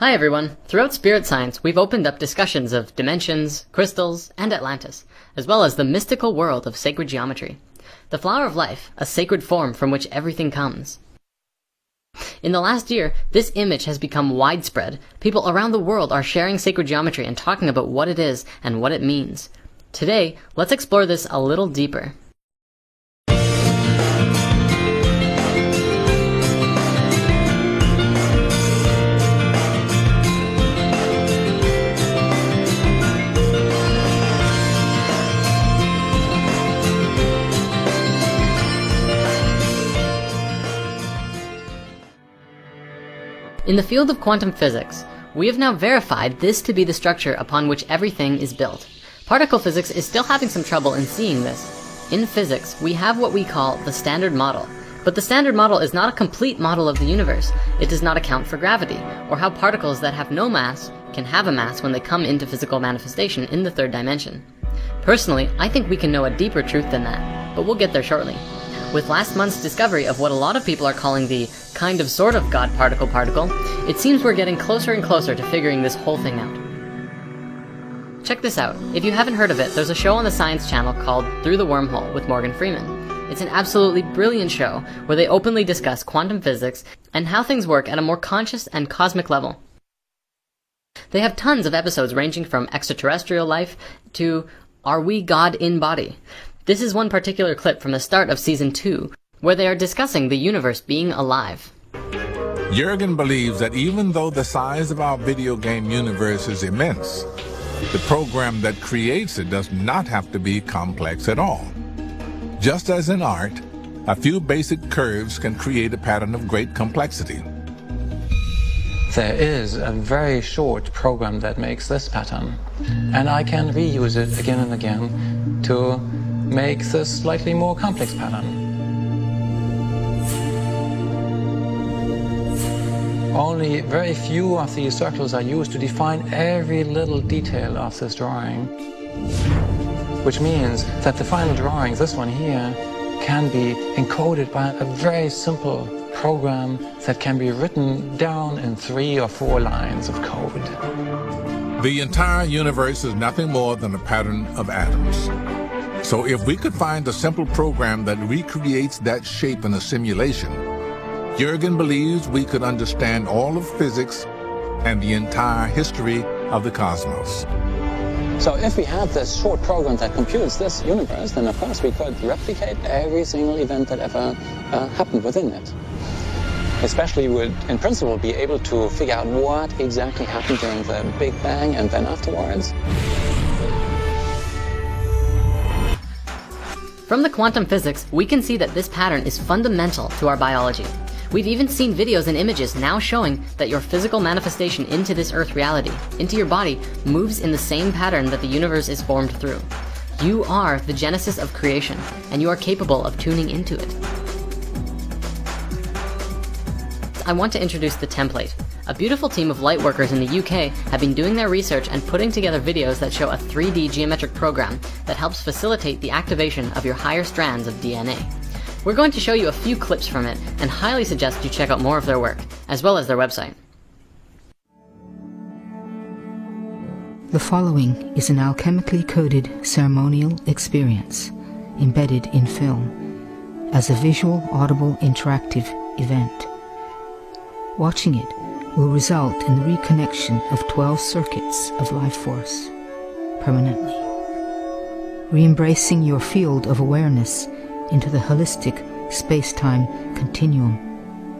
Hi everyone! Throughout spirit science, we've opened up discussions of dimensions, crystals, and Atlantis, as well as the mystical world of sacred geometry. The flower of life, a sacred form from which everything comes. In the last year, this image has become widespread. People around the world are sharing sacred geometry and talking about what it is and what it means. Today, let's explore this a little deeper. In the field of quantum physics, we have now verified this to be the structure upon which everything is built. Particle physics is still having some trouble in seeing this. In physics, we have what we call the standard model. But the standard model is not a complete model of the universe. It does not account for gravity, or how particles that have no mass can have a mass when they come into physical manifestation in the third dimension. Personally, I think we can know a deeper truth than that, but we'll get there shortly. With last month's discovery of what a lot of people are calling the kind of sort of God particle, it seems we're getting closer and closer to figuring this whole thing out. Check this out. If you haven't heard of it, there's a show on the Science Channel called Through the Wormhole with Morgan Freeman. It's an absolutely brilliant show where they openly discuss quantum physics and how things work at a more conscious and cosmic level. They have tons of episodes ranging from extraterrestrial life to Are We God in Body? This is one particular clip from the start of Season 2, where they are discussing the universe being alive. Jürgen believes that even though the size of our video game universe is immense, the program that creates it does not have to be complex at all. Just as in art, a few basic curves can create a pattern of great complexity. There is a very short program that makes this pattern, and I can reuse it again and again to make this slightly more complex pattern. Only very few of these circles are used to define every little detail of this drawing, which means that the final drawing, this one here, can be encoded by a very simple program that can be written down in 3 or 4 lines of code. The entire universe is nothing more than a pattern of atoms. So if we could find a simple program that recreates that shape in a simulation, Jürgen believes we could understand all of physics and the entire history of the cosmos. So if we have this short program that computes this universe, then of course we could replicate every single event that ever happened within it. Especially we would, in principle, be able to figure out what exactly happened during the Big Bang and then afterwards. From the quantum physics, we can see that this pattern is fundamental to our biology. We've even seen videos and images now showing that your physical manifestation into this Earth reality, into your body, moves in the same pattern that the universe is formed through. You are the genesis of creation, and you are capable of tuning into it. I want to introduce the template. A beautiful team of lightworkers in the UK have been doing their research and putting together videos that show a 3D geometric program that helps facilitate the activation of your higher strands of DNA. We're going to show you a few clips from it and highly suggest you check out more of their work, as well as their website. The following is an alchemically coded ceremonial experience embedded in film as a visual, audible, interactive event. Watching it will result in the reconnection of 12 circuits of life force permanently, re-embracing your field of awareness into the holistic space-time continuum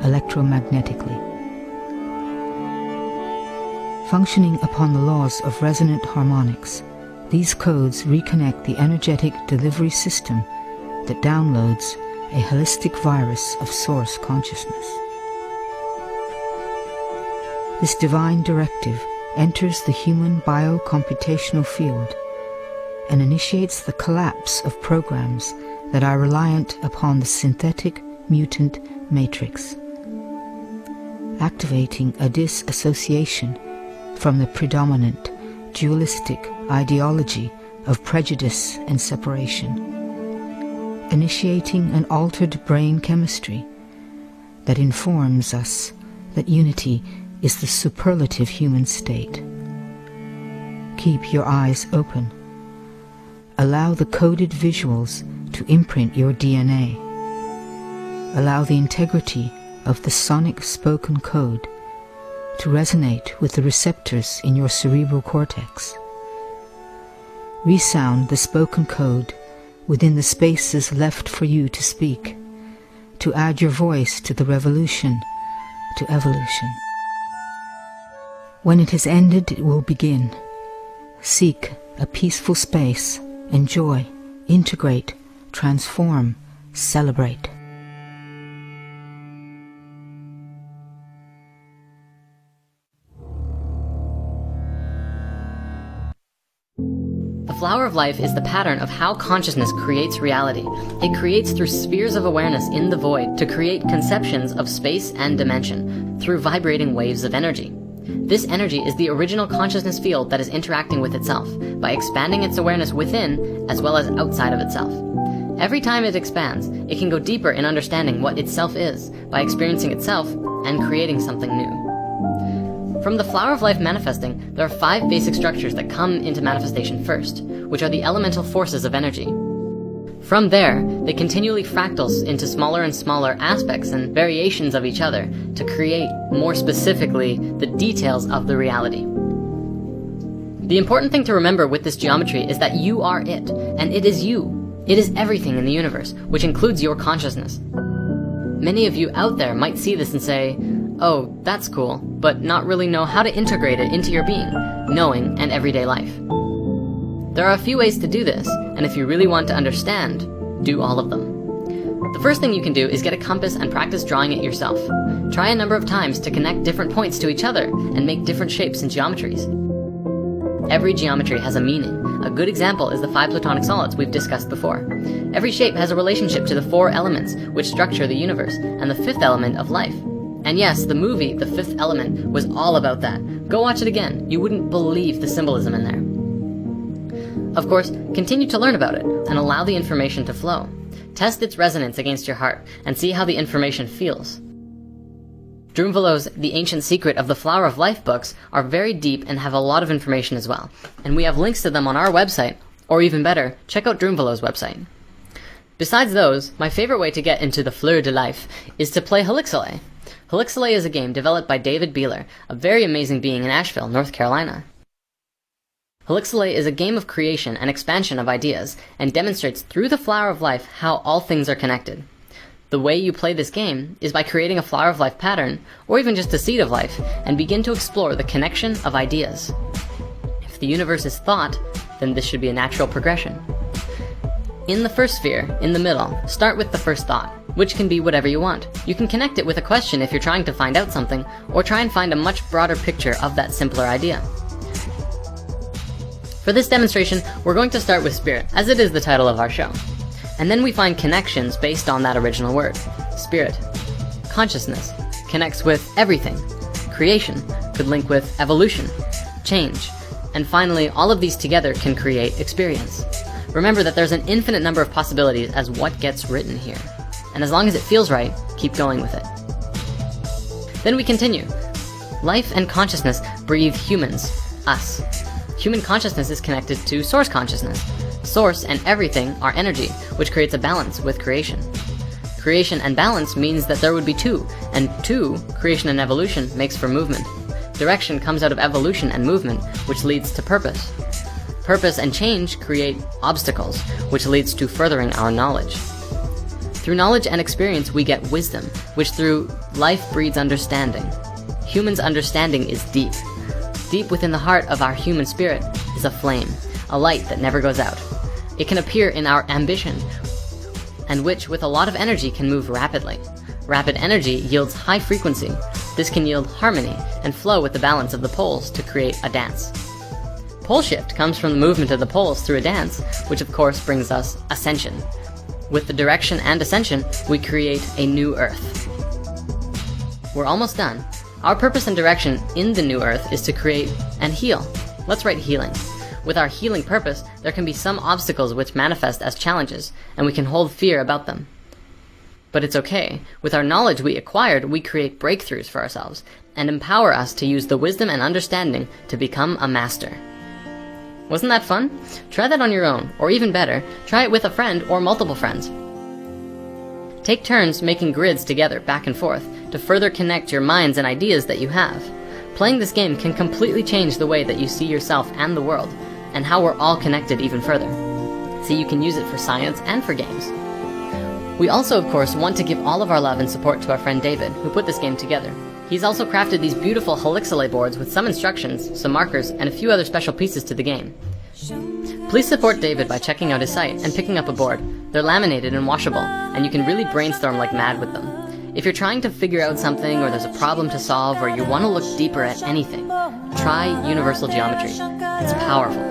electromagnetically. Functioning upon the laws of resonant harmonics, these codes reconnect the energetic delivery system that downloads a holistic virus of source consciousness. This divine directive enters the human biocomputational field and initiates the collapse of programs that are reliant upon the synthetic mutant matrix, activating a disassociation from the predominant dualistic ideology of prejudice and separation, initiating an altered brain chemistry that informs us that unity is the superlative human state. Keep your eyes open. Allow the coded visuals to imprint your DNA. Allow the integrity of the sonic spoken code to resonate with the receptors in your cerebral cortex. Resound the spoken code within the spaces left for you to speak, to add your voice to the revolution, to evolution. When it has ended, it will begin. Seek a peaceful space, enjoy, integrate, transform, celebrate. The flower of life is the pattern of how consciousness creates reality. It creates through spheres of awareness in the void to create conceptions of space and dimension through vibrating waves of energy. This energy is the original consciousness field that is interacting with itself by expanding its awareness within as well as outside of itself. Every time it expands, it can go deeper in understanding what itself is by experiencing itself and creating something new. From the flower of life manifesting, there are 5 basic structures that come into manifestation first, which are the elemental forces of energy. From there, they continually fractals into smaller and smaller aspects and variations of each other to create, more specifically, the details of the reality. The important thing to remember with this geometry is that you are it, and it is you. It is everything in the universe, which includes your consciousness. Many of you out there might see this and say, "Oh, that's cool," but not really know how to integrate it into your being, knowing, and everyday life. There are a few ways to do this, and if you really want to understand, do all of them. The first thing you can do is get a compass and practice drawing it yourself. Try a number of times to connect different points to each other and make different shapes and geometries. Every geometry has a meaning. A good example is the 5 platonic solids we've discussed before. Every shape has a relationship to the 4 elements which structure the universe, and the 5th element of life. And yes, the movie, The Fifth Element, was all about that. Go watch it again. You wouldn't believe the symbolism in there. Of course, continue to learn about it and allow the information to flow. Test its resonance against your heart and see how the information feels. Drumvalo's The Ancient Secret of the Flower of Life books are very deep and have a lot of information as well. And we have links to them on our website, or even better, check out Drumvalo's website. Besides those, my favorite way to get into the fleur de life is to play Helixale. Helixale is a game developed by David Beeler, a very amazing being in Asheville, North Carolina. Helixale is a game of creation and expansion of ideas, and demonstrates through the flower of life how all things are connected. The way you play this game is by creating a flower of life pattern, or even just a seed of life, and begin to explore the connection of ideas. If the universe is thought, then this should be a natural progression. In the first sphere, in the middle, start with the first thought, which can be whatever you want. You can connect it with a question if you're trying to find out something, or try and find a much broader picture of that simpler idea. For this demonstration, we're going to start with spirit, as it is the title of our show. And then we find connections based on that original word. Spirit. Consciousness connects with everything. Creation could link with evolution, change, and finally, all of these together can create experience. Remember that there's an infinite number of possibilities as what gets written here. And as long as it feels right, keep going with it. Then we continue. Life and consciousness breathe humans, us. Human consciousness is connected to source consciousness. Source and everything are energy, which creates a balance with creation. Creation and balance means that there would be 2, and 2, creation and evolution, makes for movement. Direction comes out of evolution and movement, which leads to purpose. Purpose and change create obstacles, which leads to furthering our knowledge. Through knowledge and experience, we get wisdom, which through life breeds understanding. Humans' understanding is deep. Deep within the heart of our human spirit is a flame, a light that never goes out. It can appear in our ambition, and which with a lot of energy can move rapidly. Rapid energy yields high frequency. This can yield harmony and flow with the balance of the poles to create a dance. Pole shift comes from the movement of the poles through a dance, which of course brings us ascension. With the direction and ascension, we create a new earth. We're almost done. Our purpose and direction in the new earth is to create and heal. Let's write healing. With our healing purpose, there can be some obstacles which manifest as challenges, and we can hold fear about them. But it's okay. With our knowledge we acquired, we create breakthroughs for ourselves, and empower us to use the wisdom and understanding to become a master. Wasn't that fun? Try that on your own, or even better, try it with a friend or multiple friends. Take turns making grids together back and forth to further connect your minds and ideas that you have. Playing this game can completely change the way that you see yourself and the world, and how we're all connected even further. So you can use it for science and for games. We also, of course, want to give all of our love and support to our friend David, who put this game together. He's also crafted these beautiful helixolay boards with some instructions, some markers, and a few other special pieces to the game. Please support David by checking out his site and picking up a board. They're laminated and washable, and you can really brainstorm like mad with them. If you're trying to figure out something, or there's a problem to solve, or you want to look deeper at anything, try universal geometry. It's powerful.